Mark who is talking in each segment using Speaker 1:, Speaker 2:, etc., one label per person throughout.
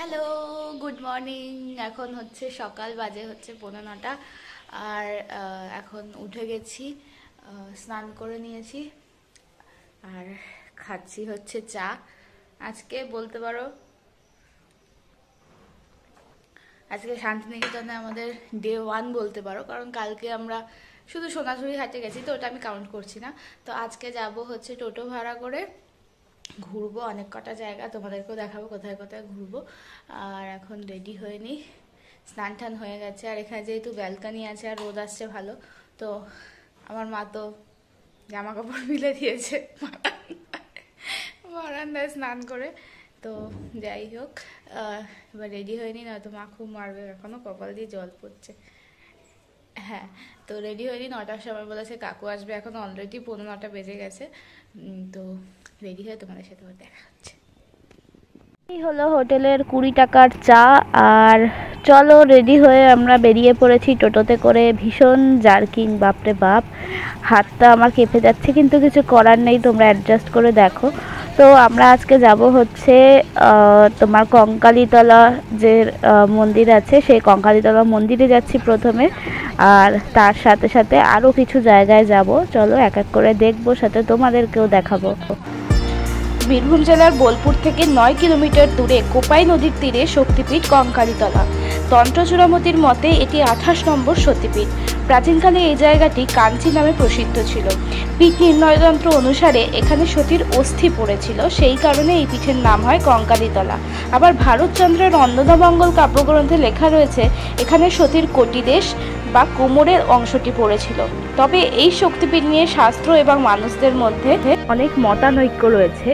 Speaker 1: Hello, good morning. এখন হচ্ছে সকাল, বাজে হচ্ছে 9:15 আর এখন উঠে গেছি, স্নান করে নিয়েছি আর খাচ্ছি হচ্ছে চা। আজকে বলতে পারো আজকে শান্তিনিকেতনে আমাদের ডে 1 বলতে পারো, কারণ কালকে আমরা শুধু সোনাঝুরি হাটে গেছি, তো ওটা আমি কাউন্ট করছি না। তো আজকে যাব হচ্ছে টোটো ভাড়া করে, ঘুরবো অনেক কটা জায়গা, তোমাদেরকেও দেখাবো কোথায় কোথায় ঘুরবো। আর এখন রেডি হয়ে নিই, স্নান টান হয়ে গেছে। আর এখানে যেহেতু ব্যালকানি আছে আর রোদ আসছে ভালো, তো আমার মা তো জামা কাপড় মিলে দিয়েছে বারান্দায় স্নান করে। তো যাই হোক, এবার রেডি হয়ে নিই, নয়তো মা খুব মারবে, এখনও কপাল দিয়ে জল পড়ছে। হ্যাঁ, তো রেডি হয়নি, 9টার সময় বলেছে কাকু আসবে, এখন অলরেডি 9:15 বেজে গেছে। তো রেডি হয়ে তোমাদের সাথে দেখা হচ্ছে। এই হলো হোটেলের 20 টাকার চা। আর চলো, রেডি হয়ে আমরা বেরিয়ে পড়েছি টোটোতে করে। ভীষণ জার্কিং, বাপরে বাপ, হাতটা আমার কেঁপে যাচ্ছে, কিন্তু কিছু করার নেই, তোমরা অ্যাডজাস্ট করে দেখো। তো আমরা আজকে যাব হচ্ছে তোমার কঙ্কালীতলা যে মন্দির আছে, সেই কঙ্কালীতলা মন্দিরে যাচ্ছি প্রথমে, আর তার সাথে সাথে আরও কিছু জায়গায় যাব। চলো এক এক করে দেখবো, সাথে তোমাদেরকেও দেখাবো। বীরভূম জেলার বোলপুর থেকে 9 কিলোমিটার দূরে কোপাই নদীর তীরে শক্তিপীঠ কঙ্কালীতলা। তন্ত্রচূড়ামতির মতে এটি 28 নম্বর সতীপীঠ। প্রাচীনকালে এই জায়গাটি কাঞ্চি নামে প্রসিদ্ধ ছিল। পীঠ নির্ণয়তন্ত্র অনুসারে এখানে সতীর অস্থি পড়েছিল, সেই কারণে এই পীঠের নাম হয় কঙ্কালীতলা। আবার ভারতচন্দ্রের অন্নদামঙ্গল কাব্যগ্রন্থে লেখা রয়েছে এখানে সতীর কটিদেশ বা কোমরের অংশটি পড়েছিল। তবে এই শক্তিপীঠ নিয়ে শাস্ত্র এবং মানুষদের মধ্যে অনেক মতানৈক্য রয়েছে।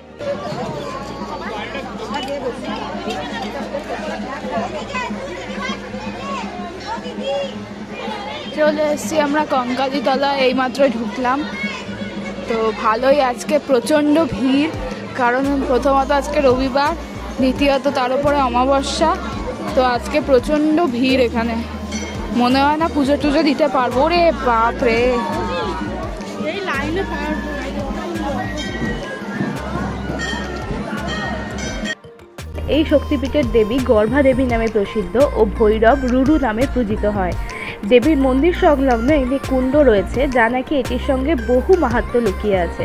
Speaker 1: চলে এসেছি আমরা কঙ্কালীতলা, এইমাত্র ঢুকলাম। তো ভালোই, আজকে প্রচণ্ড ভিড়, কারণ প্রথমত আজকে রবিবার, দ্বিতীয়ত তার উপরে অমাবস্যা। তো আজকে প্রচণ্ড ভিড় এখানে, মনে হয় না পুজো টুজো দিতে পারবো রে বাপ রে। এই শক্তিপীঠের দেবী গর্ভা দেবী নামে প্রসিদ্ধ ও ভৈরব রুরু নামে পূজিত হয়। দেবীর মন্দির সংলগ্ন একটি কুণ্ড রয়েছে, যা নাকি এটির সঙ্গে বহু মাহাত্ম্য লুকিয়ে আছে।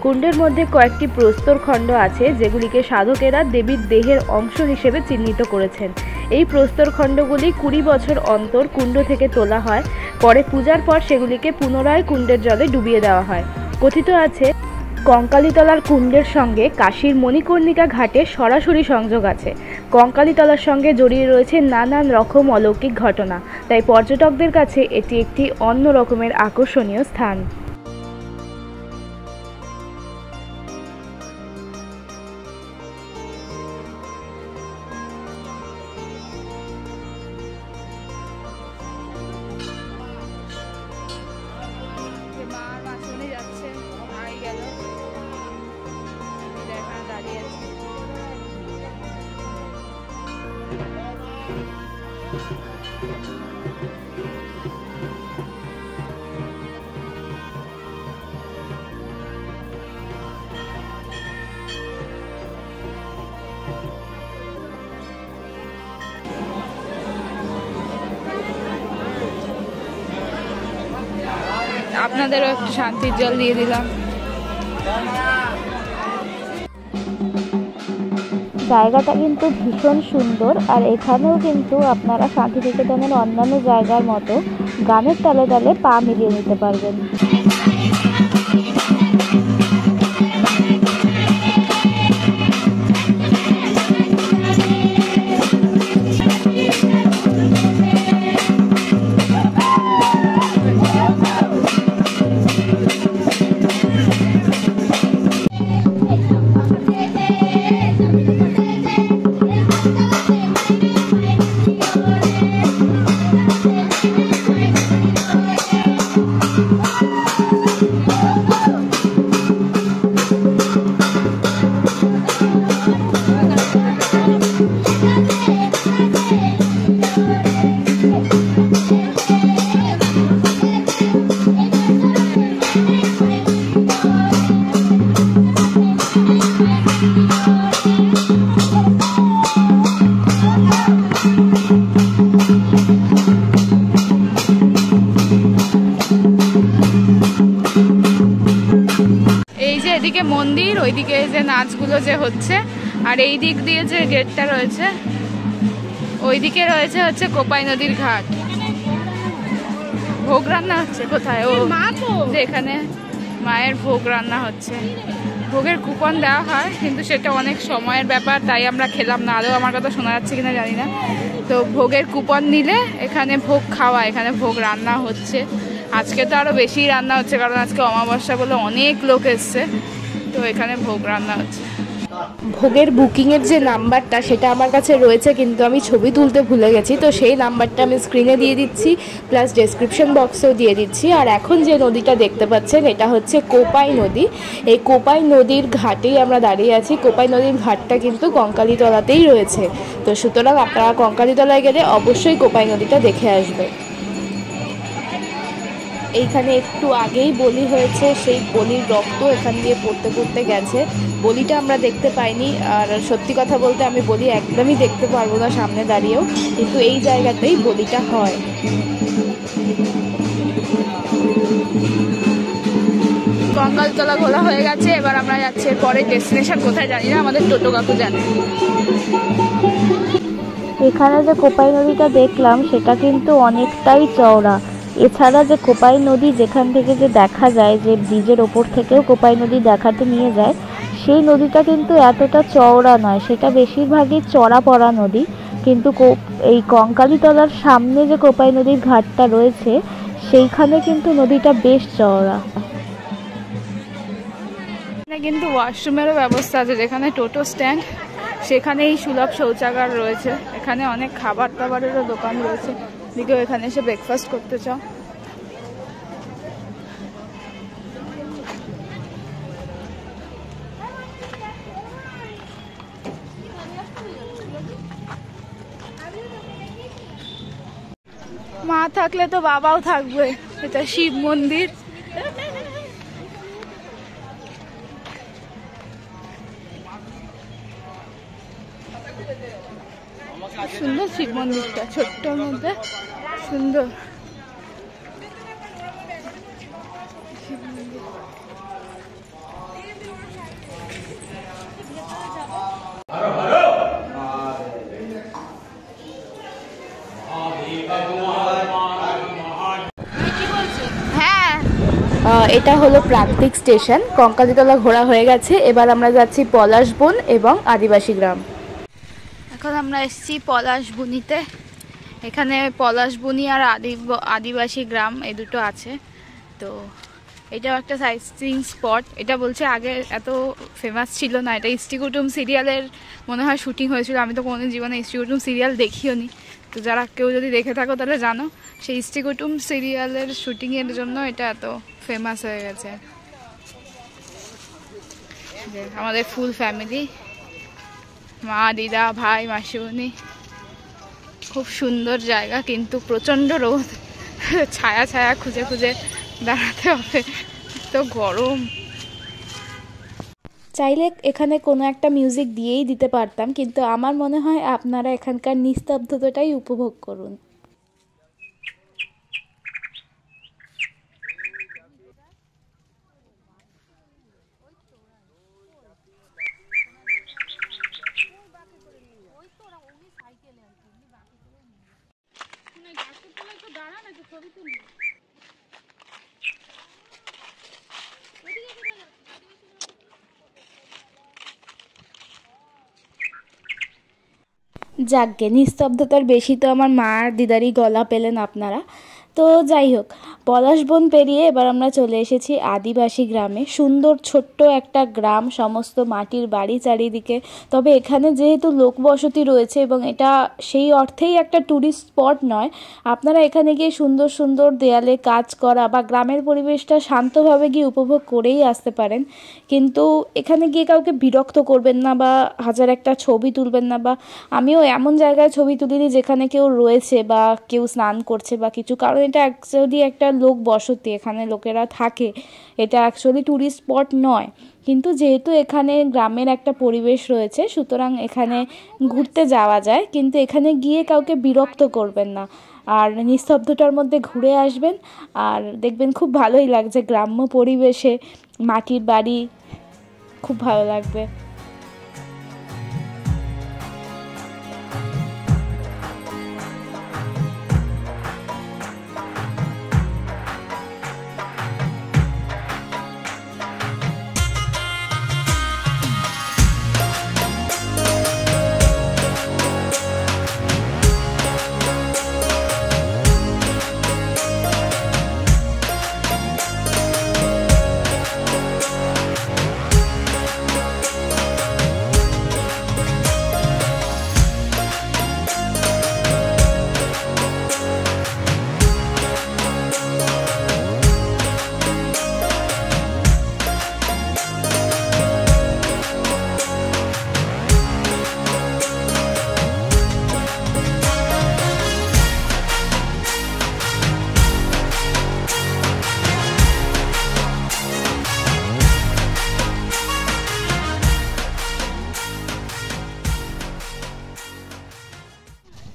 Speaker 1: কুণ্ডের মধ্যে কয়েকটি প্রস্তর খণ্ড আছে, যেগুলিকে সাধকেরা দেবীর দেহের অংশ হিসেবে চিহ্নিত করেছেন। এই প্রস্তর খণ্ডগুলি 20 বছর অন্তর কুণ্ড থেকে তোলা হয়, পরে পূজার পর সেগুলিকে পুনরায় কুণ্ডের জলে ডুবিয়ে দেওয়া হয়। কথিত আছে কঙ্কালীতলার কুণ্ডের সঙ্গে কাশীর মণিকর্ণিকা ঘাটের সরাসরি সংযোগ আছে। কঙ্কালীতলার সঙ্গে জড়িয়ে রয়েছে নানান রকম অলৌকিক ঘটনা, তাই পর্যটকদের কাছে এটি একটি অন্য রকমের আকর্ষণীয় স্থান। আপনাদেরও একটু শান্তির জল দিয়ে দিলাম। জায়গাটা কিন্তু ভীষণ সুন্দর, আর এখানেও কিন্তু আপনারা শান্তিনিকেতনের অন্যান্য জায়গার মতো গানের তালে তালে পা মিলিয়ে নিতে পারবেন। এইদিকে যে নাচগুলো যে হচ্ছে, আর এই দিক দিয়ে যে গেটটা রয়েছে ওইদিকে রয়েছে হচ্ছে কোপাই নদীর ঘাট। ভোগ রান্না হচ্ছে কোথায়? ও যে এখানে মায়ের ভোগ রান্না হচ্ছে। ভোগের কুপন দেওয়া হয়, কিন্তু সেটা অনেক সময়ের ব্যাপার, তাই আমরা খেলাম না। আদৌ আমার কথা শোনা যাচ্ছে কিনা জানি না। তো ভোগের কুপন নিলে এখানে ভোগ খাওয়া, এখানে ভোগ রান্না হচ্ছে। আজকে তো আরও বেশি রান্না হচ্ছে, কারণ আজকে অমাবস্যা বলে অনেক লোক এসছে, তো এখানে ভোগ রান্না হচ্ছে।
Speaker 2: ভোগের বুকিংয়ের যে নাম্বারটা সেটা আমার কাছে রয়েছে, কিন্তু আমি ছবি তুলতে ভুলে গেছি। তো সেই নাম্বারটা আমি স্ক্রিনে দিয়ে দিচ্ছি, প্লাস ডেসক্রিপশন বক্সেও দিয়ে দিচ্ছি। আর এখন যে নদীটা দেখতে পাচ্ছেন এটা হচ্ছে কোপাই নদী। এই কোপাই নদীর ঘাটেই আমরা দাঁড়িয়ে আছি। কোপাই নদীর ঘাটটা কিন্তু কঙ্কালীতলাতেই রয়েছে, তো সুতরাং আপনারা কঙ্কালীতলায় গেলে অবশ্যই কোপাই নদীটা দেখে আসবে। এইখানে একটু আগেই বলি হয়েছে, সেই বলির রক্ত এখান দিয়ে পড়তে পড়তে গেছে। বলিটা আমরা দেখতে পাইনি, আর সত্যি কথা বলতে আমি বলি একদমই দেখতে পারবো না সামনে দাঁড়িয়েও, কিন্তু এই জায়গাতেই বলিটা হয়।
Speaker 1: কঙ্কালতলা ঘোরা হয়ে গেছে, এবার আমরা যাচ্ছি পরে ডেস্টিনেশন কোথায় জানি না, আমাদের টোটো কাকু জানে।
Speaker 3: এখানে যে কোপাই নদীটা দেখলাম সেটা কিন্তু অনেকটাই চওড়া। এছাড়া যে কোপাই নদী যেখান থেকে যে দেখা যায়, যে ব্রিজের ওপর থেকেও কোপাই নদী দেখাতে নিয়ে যায়, সেই নদীটা কিন্তু এতটা চওড়া নয়, সেটা বেশিরভাগই চড়া পড়া নদী। কিন্তু এই কঙ্কালীতলার সামনে যে কোপাই নদীর ঘাটটা রয়েছে সেইখানে কিন্তু নদীটা বেশ চওড়া।
Speaker 1: কিন্তু ওয়াশরুমেরও ব্যবস্থা আছে, যেখানে টোটো স্ট্যান্ড সেখানেই সুলভ শৌচাগার রয়েছে। এখানে অনেক খাবার দাবারেরও দোকান রয়েছে, দিকেও এখানে এসে ব্রেকফাস্ট করতে চাও। মা থাকলে তো বাবাও থাকবে। এটা শিব মন্দির। সুন্দর শিব মন্দিরটা, ছোট্টর মধ্যে সুন্দর।
Speaker 2: এটা হলো প্রান্তিক স্টেশন। কঙ্কালীতলা ঘোরা হয়ে গেছে, এবার আমরা যাচ্ছি পলাশবন এবং আদিবাসী গ্রাম।
Speaker 1: এখন আমরা এসেছি পলাশবনিতে। এখানে পলাশবনি আর আদিবাসী গ্রাম এই দুটো আছে। তো এটাও একটা সাইট-সিইং স্পট। এটা বলছে আগে এত ফেমাস ছিল না, এটা ইষ্টি কুটুম সিরিয়ালের মনে হয় শুটিং হয়েছিল। আমি তো কোনোদিন জীবনে ইষ্টি কুটুম সিরিয়াল দেখিও নি, তো যারা কেউ যদি দেখে থাকো তাহলে জানো, সেই ইষ্টি কুটুম সিরিয়ালের শুটিংয়ের জন্য এটা এত ফেমাস হয়ে গেছে। আমাদের ফুল ফ্যামিলি, মা, দিদা, ভাই, মাসিমণি। খুব সুন্দর জায়গা, কিন্তু প্রচণ্ড রোদ, ছায়া ছায়া খুঁজে খুঁজে দাঁড়াতে হবে, তো গরম।
Speaker 2: চাইলে এখানে কোনো একটা মিউজিক দিয়েই দিতে পারতাম, কিন্তু আমার মনে হয় আপনারা এখানকার নিস্তব্ধতাটাই উপভোগ করুন। যাকগে, নিস্তব্ধতার বেশি তো আমার মা আর দিদারই গলা পেলেন আপনারা। তো যাই হোক, পলাশবন পেরিয়ে এবার আমরা চলে এসেছি আদিবাসী গ্রামে। সুন্দর ছোট্ট একটা গ্রাম, সমস্ত মাটির বাড়ি চারিদিকে। তবে এখানে যেহেতু লোকবসতি রয়েছে এবং এটা সেই অর্থেই একটা ট্যুরিস্ট স্পট নয়, আপনারা এখানে গিয়ে সুন্দর সুন্দর দেয়ালে কাজ করা বা গ্রামের পরিবেশটা শান্তভাবে গিয়ে উপভোগ করেই আসতে পারেন। কিন্তু এখানে গিয়ে কাউকে বিরক্ত করবেন না বা হাজার একটা ছবি তুলবেন না। বা আমিও এমন জায়গায় ছবি তুলিনি যেখানে কেউ রয়েছে বা কেউ স্নান করছে বা কিছু, কারণ এটা অ্যাকচুয়ালি একটা লোক বসতি, এখানে লোকেরা থাকে, এটা অ্যাকচুয়ালি ট্যুরিস্ট স্পট নয়। কিন্তু যেহেতু এখানে গ্রামের একটা পরিবেশ রয়েছে, সুতরাং এখানে ঘুরতে যাওয়া যায়, কিন্তু এখানে গিয়ে কাউকে বিরক্ত করবেন না, আর নিস্তব্ধতার মধ্যে ঘুরে আসবেন, আর দেখবেন খুব ভালোই লাগছে গ্রাম্য পরিবেশে, মাটির বাড়ি, খুব ভালো লাগবে।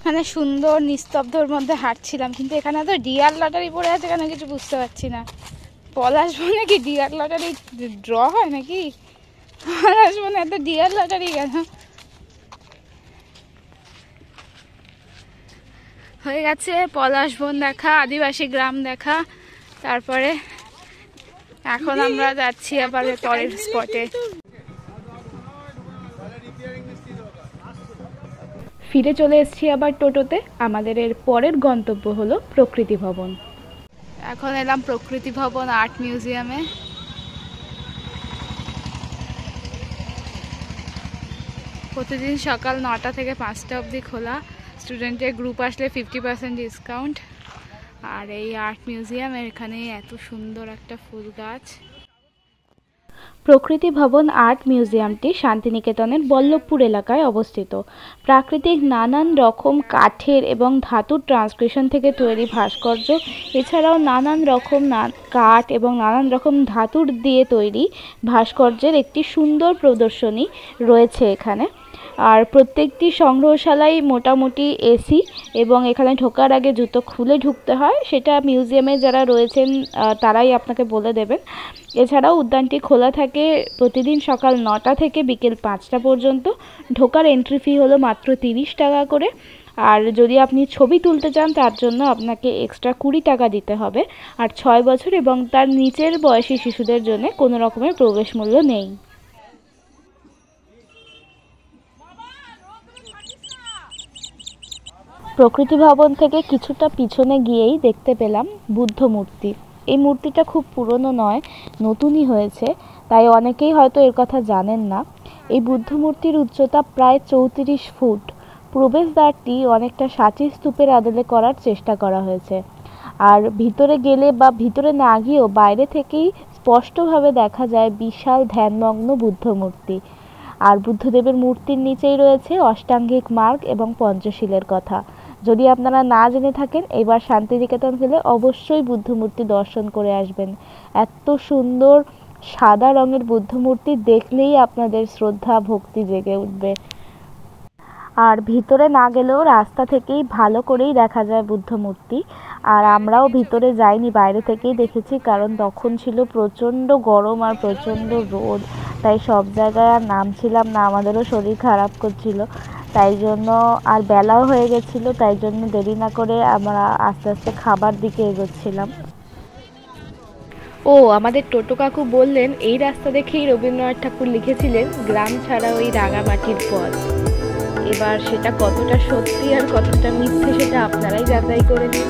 Speaker 2: এখানে সুন্দর নিস্তব্ধর মধ্যে হাঁটছিলাম, কিন্তু এখানে তো ডিয়ার লটারি পড়ে আছে কেন কিছু বুঝতে পারছি না। পলাশবনে কি ডিয়ার লটারি ড্র হয় নাকি? পলাশবনে এত ডিয়ার লটারি কেন? হয়ে গেছে পলাশবন দেখা, আদিবাসী গ্রাম দেখা, তারপরে এখন আমরা যাচ্ছি আবার পরের স্পটে। ফিরে চলে এসেছি আবার টোটোতে। আমাদের এর পরের গন্তব্য হলো প্রকৃতি ভবন। এখন এলাম প্রকৃতি ভবন আর্ট মিউজিয়ামে। প্রতিদিন সকাল 9টা থেকে 5টা অবধি খোলা। স্টুডেন্টের গ্রুপ আসলে 50% ডিসকাউন্ট। আর এই আর্ট মিউজিয়ামের এখানে এত সুন্দর একটা ফুল গাছ। প্রকৃতি ভবন আর্ট মিউজিয়ামটি শান্তিনিকেতনের বল্লভপুর এলাকায় অবস্থিত। প্রাকৃতিক নানান রকম কাঠের এবং ধাতুর ট্রান্সক্রিপশন থেকে তৈরি ভাস্কর্য, এছাড়াও নানান রকম কাঠ এবং নানান রকম ধাতুর দিয়ে তৈরি ভাস্কর্যের একটি সুন্দর প্রদর্শনী রয়েছে এখানে। আর প্রত্যেকটি সংগ্রহশালাই মোটামুটি এসি, এবং এখানে ঢোকার আগে জুতো খুলে ঢুকতে হয়, সেটা মিউজিয়ামে যারা রয়েছেন তারাই আপনাকে বলে দেবেন। এছাড়াও উদ্যানটি খোলা থাকে প্রতিদিন সকাল 9টা থেকে বিকেল 5টা পর্যন্ত। ঢোকার এন্ট্রি ফি হলো মাত্র 30 টাকা করে। আর যদি আপনি ছবি তুলতে চান তার জন্য আপনাকে এক্সট্রা 20 টাকা দিতে হবে। আর 6 বছর এবং তার নিচের বয়সী শিশুদের জন্য কোনো রকমের প্রবেশ মূল্য নেই। প্রকৃতি ভবন থেকে কিছুটা পিছনে গিয়েই দেখতে পেলাম বুদ্ধ মূর্তি। এই মূর্তিটা খুব পুরনো নয়, নতুনই হয়েছে, তাই অনেকেই হয়তো এর কথা জানেন না। এই বুদ্ধ মূর্তির উচ্চতা প্রায় 34 ফুট। প্রবেশদ্বারটি অনেকটা সাঁচি স্তূপের আদলে করার চেষ্টা করা হয়েছে। আর ভিতরে গেলে বা ভিতরে না গিয়েও বাইরে থেকেই স্পষ্টভাবে দেখা যায় বিশাল ধ্যানমগ্ন বুদ্ধ মূর্তি। আর বুদ্ধদেবের মূর্তির নিচেই রয়েছে অষ্টাঙ্গিক মার্গ এবং পঞ্চশীলের কথা। যদি আপনারা না জেনে থাকেন, এবার শান্তিনিকেতন গেলে অবশ্যই বুদ্ধ মূর্তি দর্শন করে আসবেন। এত সুন্দর সাদা রঙের বুদ্ধ মূর্তি দেখলেই আপনাদের শ্রদ্ধা ভক্তি জেগে উঠবে। আর ভিতরে না গেলেও রাস্তা থেকেই ভালো করেই দেখা যায় বুদ্ধ মূর্তি। আর আমরাও ভিতরে যাইনি, বাইরে থেকেই দেখেছি, কারণ তখন ছিল প্রচণ্ড গরম আর প্রচণ্ড রোদ, তাই সব জায়গায় আর নামছিলাম না, আমাদেরও শরীর খারাপ করছিল, তাই জন্য আর বেলাও হয়ে গেছিলো, তাই জন্য দেরি না করে আমরা আস্তে আস্তে খাবার দিকে এগোচ্ছিলাম। ও আমাদের টোটো কাকু বললেন এই রাস্তা দেখেই রবীন্দ্রনাথ ঠাকুর লিখেছিলেন গ্রাম ছাড়া ওই রাঙামাটির পথ। এবার সেটা কতটা সত্যি আর কতটা মিথ্যে সেটা আপনারাই যাচাই করে নিন।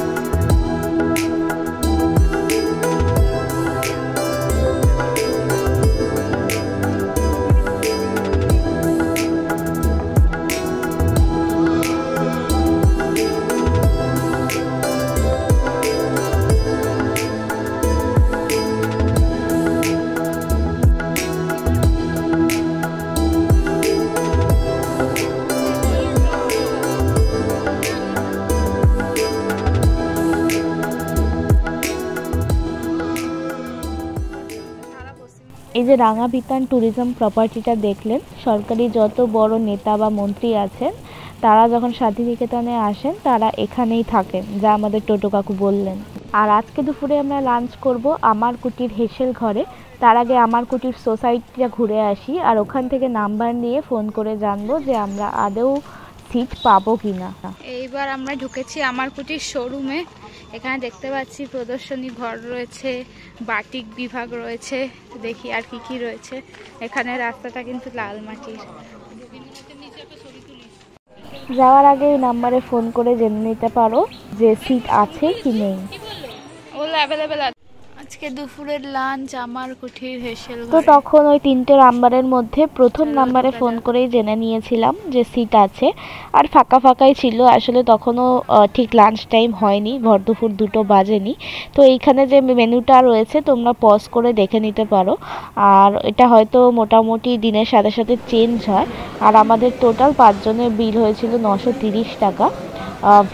Speaker 2: এই যে রাঙাভিতান ট্যুরিজম প্রপার্টিটা দেখলেন, সরকারি যত বড় নেতা বা মন্ত্রী আছেন তারা যখন শান্তিনিকেতনে আসেন তারা এখানেই থাকেন, যা আমাদের টোটো কাকু বললেন।
Speaker 3: আর আজকে দুপুরে আমরা লাঞ্চ করব আমার কুটির হেসেল ঘরে। তার আগে আমার কুটির সোসাইটিটা ঘুরে আসি, আর ওখান থেকে নাম্বার নিয়ে ফোন করে জানবো যে আমরা আদৌ সিট পাবো কিনা।
Speaker 1: এইবার আমরা ঢুকেছি আমার কুটির শোরুমে। এখানে দেখতে পাচ্ছি প্রদর্শনী ঘর রয়েছে, বাটিক বিভাগ রয়েছে, দেখি আর কি কি রয়েছে। এখানে রাস্তাটা কিন্তু লাল মাটির।
Speaker 3: যাওয়ার আগে এই নাম্বারে ফোন করে জেনে নিতে পারো যে সিট আছে কি নেই।
Speaker 1: ওগুলো অ্যাভেলেবেল আছে। আজকে দুপুরের লাঞ্চ আমার কুটির হেসেল
Speaker 3: তো
Speaker 1: ঘরে।
Speaker 3: তখন ওই 3টে নাম্বারের মধ্যে প্রথম নাম্বারে ফোন করেই জেনে নিয়েছিলাম যে সিট আছে। আর ফাঁকা ফাঁকাই ছিল, আসলে তখনও ঠিক লাঞ্চ টাইম হয়নি, ভর দুপুর 2টো বাজেনি। তো এইখানে যে মেনুটা রয়েছে তোমরা পজ করে দেখে নিতে পারো। আর এটা হয়তো মোটামুটি দিনের সাথে সাথে চেঞ্জ হয়। আর আমাদের টোটাল 5 জনের বিল হয়েছিল 930 টাকা।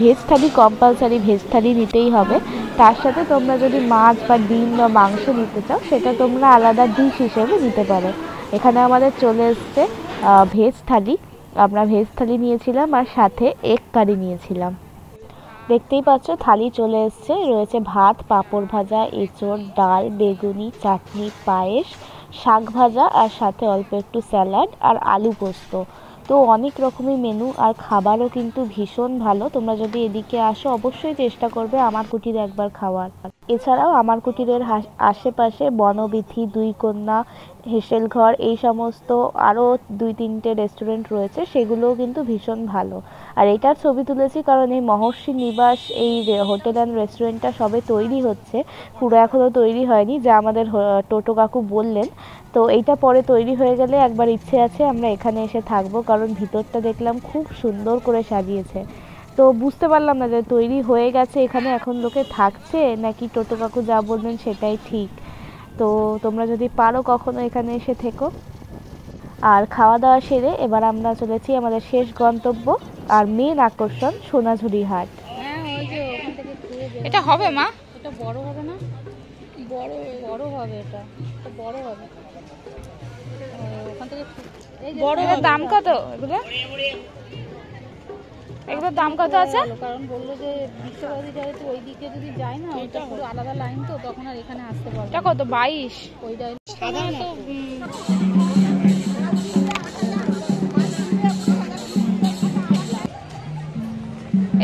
Speaker 3: ভেজ থালি কম্পালসারি, ভেজ থালি নিতেই হবে। তার সাথে তোমরা যদি মাছ বা ডিম বা মাংস নিতে চাও সেটা তোমরা আলাদা ডিশ হিসেবে নিতে পারো। এখানে আমাদের চলে এসছে ভেজ থালি। আমরা ভেজ থালি নিয়েছিলাম আর সাথে এগ কারি নিয়েছিলাম। দেখতেই পাচ্ছ থালি চলে এসছে, রয়েছে ভাত, পাঁপড় ভাজা, এঁচোড়, ডাল, বেগুনি, চাটনি, পায়েস, শাক ভাজা আর সাথে অল্প একটু স্যালাড আর আলু পোস্ত। তো অনেক রকমের মেনু, আর খাবারও কিন্তু ভীষণ ভালো। তোমরা যদি এদিকে আসো অবশ্যই চেষ্টা করবে আমার কুটির একবার খাওয়ার। এছাড়াও আমার কুটিরের আশেপাশে বনবিথি, দুই কন্যা, হেসেল ঘর, এই সমস্ত আরও 2-3টে রেস্টুরেন্ট রয়েছে, সেগুলোও কিন্তু ভীষণ ভালো। আর এটার ছবি তুলেছি কারণ এই মহর্ষি নিবাস, এই হোটেল অ্যান্ড রেস্টুরেন্টটা সবে তৈরি হচ্ছে, পুরো এখনও তৈরি হয়নি, যা আমাদের টোটো কাকু বললেন। তো এইটা পরে তৈরি হয়ে গেলে একবার ইচ্ছে আছে আমরা এখানে এসে থাকবো, কারণ ভিতরটা দেখলাম খুব সুন্দর করে সাজিয়েছে। তো বুঝতে পারলাম না যে তৈরি হয়ে গেছে এখানে এখন লোকে থাকছে নাকি টোটো কাকু যা বললেন সেটাই ঠিক। তো তোমরা যদি পারো কখনো এখানে এসে থেকো। আর খাওয়া দাওয়া সেরে এবার আমরা চলেছি আমাদের শেষ গন্তব্য আর মেন আকর্ষণ সোনাঝুরি হাট।
Speaker 1: এটা হবে মা?
Speaker 2: এটা বড় হবে না? বড় বড় হবে, এটা বড় হবে। ওখান থেকে
Speaker 1: বড় দাম কত এগুলো? এগুলোর দাম কত আছে?
Speaker 2: কারণ বললো যে বিশ্ববাদী যেহেতু ওই দিকে যদি যায় না, ওইটা পুরো আলাদা লাইন, তো তখন আর এখানে আসতে পারবে।
Speaker 1: এটা কত? 22?
Speaker 2: ওই লাইন সাধারণত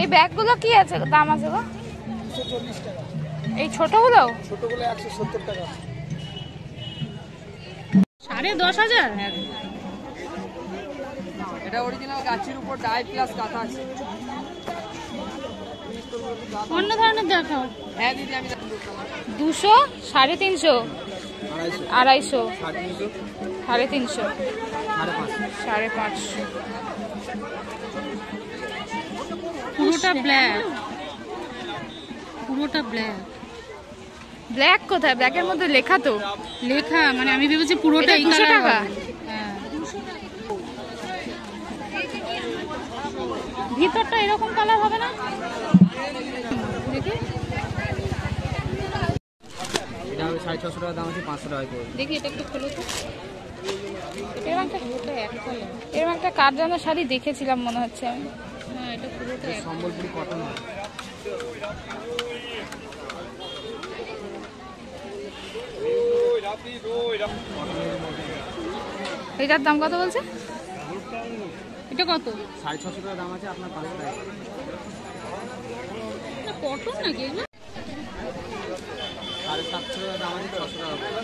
Speaker 1: এই ব্যাগগুলো কি আছে দাম আছে গো?
Speaker 4: 140 টাকা।
Speaker 1: এই ছোটগুলো?
Speaker 4: ছোটগুলো 170 টাকা।
Speaker 2: 10,500।
Speaker 4: এটা অরিজিনাল গাছের উপর ডাই প্লাস কাঁথা আছে।
Speaker 2: অন্য ধরনের দেখাও।
Speaker 4: হ্যাঁ দিদি আমি
Speaker 1: 200, 350, 250, 350, 550।
Speaker 2: পুরোটা ব্ল্যাক, পুরোটা ব্ল্যাক।
Speaker 1: ব্ল্যাক কোথায়? ব্ল্যাকের মধ্যে লেখা তো।
Speaker 2: লেখা মানে আমি ভেবেছি পুরোটাই
Speaker 1: 200 টাকা।
Speaker 2: হ্যাঁ, ভিতরটা এরকম কালার হবে না? দেখি
Speaker 4: এটা হবে 650 টাকা দাম আছে, 500 টাকা করে।
Speaker 2: দেখি এটা একটু খোলো তো।
Speaker 1: এরকম একটা কার যেন শাড়ি দেখেছিলাম মনে হচ্ছে আমি।
Speaker 2: হ্যাঁ, এটা পুরোটা এক।
Speaker 4: সম্বলপুরি কটন হয়।
Speaker 1: এটার দাম কত বলছে?
Speaker 2: এটা কত?
Speaker 4: 650 টাকা দাম আছে, আপনার 500 টাকা।
Speaker 2: এটা কটন নাকি এগুলো?
Speaker 4: 750 টাকা দাম আছে, 600 টাকা করে।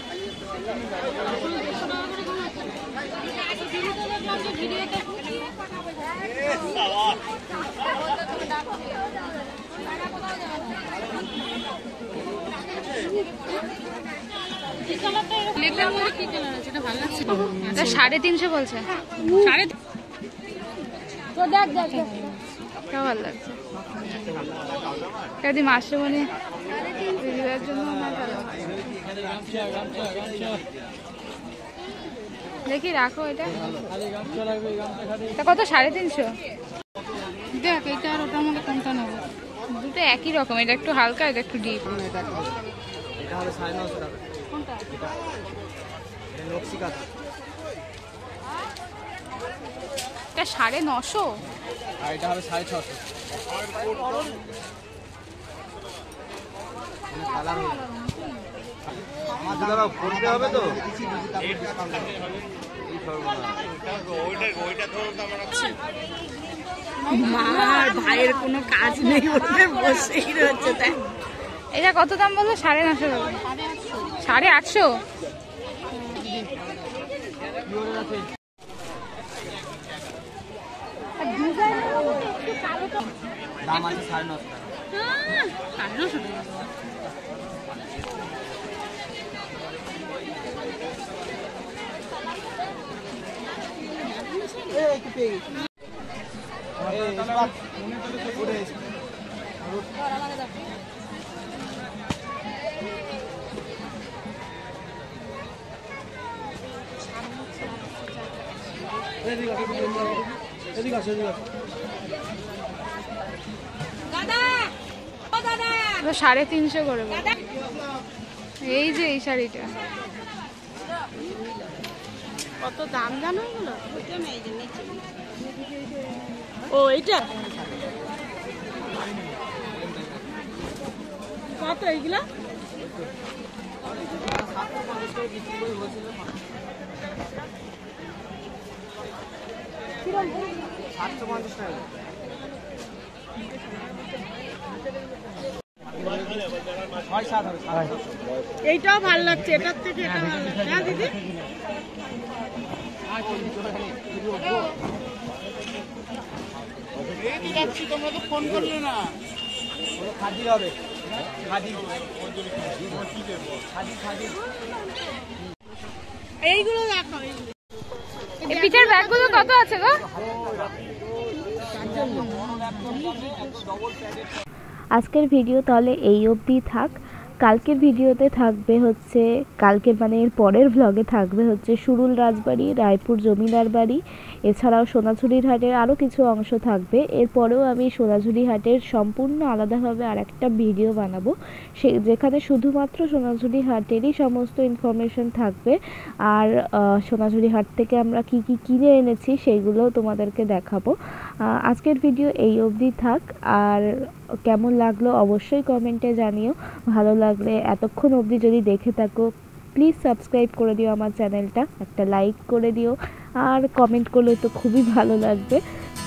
Speaker 2: এই কালারটা এরকম লেখার মধ্যে কি কালার আছে? এটা ভালো লাগছে।
Speaker 1: এটা 350 বলছে।
Speaker 2: সাড়ে
Speaker 1: তো দেখ কেমন ভালো লাগছে। যদি মাসুমনি দিদির জন্য আমার ভালো লাগছে। দেখি রাখো এটা কত? 350।
Speaker 2: দেখ এইটা আর ওটার মধ্যে কোনটা নেবো?
Speaker 1: দুটো একই রকম, এটা একটু হালকা, এটা একটু ডিপ।
Speaker 4: এটা হবে 950 টাকা।
Speaker 2: কোনটা?
Speaker 4: এটা নকশি কাঁথা।
Speaker 1: এটা 950।
Speaker 4: আর এটা হবে 650। কালার হয়ে যাবে। আমার
Speaker 5: দাঁড়াও, করতে হবে তো?
Speaker 4: কিছু বেশি তারপর ডিসকাউন্ট হবে।
Speaker 5: এই সর্বনাশ।
Speaker 2: মার ভাইয়ের কোনো কাজ নেই, বলে বসেই রয়েছে। তাই
Speaker 1: এটা কত দাম বললো? 950 টাকা। 850?
Speaker 4: দাম আছে 950 টাকা।
Speaker 1: তো 350 করে বলো। এই যে এই শাড়িটা
Speaker 2: কত দাম জানো এগুলো? ও এইটা কত এইগুলা? এইটাও ভালো লাগছে, এটার থেকে এটা ভালো লাগছে। হ্যাঁ দিদি, তোমরা তো ফোন করলে না।
Speaker 4: খাদি হবে, খাদি খাদি।
Speaker 2: এইগুলো দেখো,
Speaker 1: এই পিঠের ব্যাগগুলো কত আছে গো?
Speaker 3: আজকের ভিডিও তাহলে এই অবধি থাক। কালকের ভিডিওতে থাকবে হচ্ছে, কালকের মানে এর পরের ভ্লগে থাকবে হচ্ছে সুরুল রাজবাড়ি, রায়পুর জমিদার বাড়ি, এছাড়াও সোনাঝুরির হাটের আরও কিছু অংশ থাকবে। এরপরেও আমি সোনাঝুরি হাটের সম্পূর্ণ আলাদাভাবে আর একটা ভিডিও বানাবো, যেখানে শুধুমাত্র সোনাঝুরি হাটেরই সমস্ত ইনফরমেশন থাকবে। আর সোনাঝুরি হাট থেকে আমরা কি কি কিনে এনেছি সেইগুলোও তোমাদেরকে দেখাবো। আজকের ভিডিও এই অবধি থাক। আর কেমন লাগলো অবশ্যই কমেন্টে জানিও। ভালো লাগলে এতক্ষণ অবধি যদি দেখে থাকো প্লিজ সাবস্ক্রাইব করে দিও আমার চ্যানেলটা, একটা লাইক করে দিও, আর কমেন্ট করলে তো খুবই ভালো লাগবে।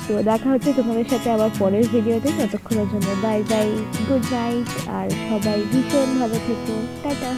Speaker 3: তো দেখা হচ্ছে তোমাদের সাথে আবার পরের ভিডিওতে। ততক্ষণের জন্য বাই বাই, গুড নাইট, আর সবাই ভীষণ ভালো থেকো, টাটা।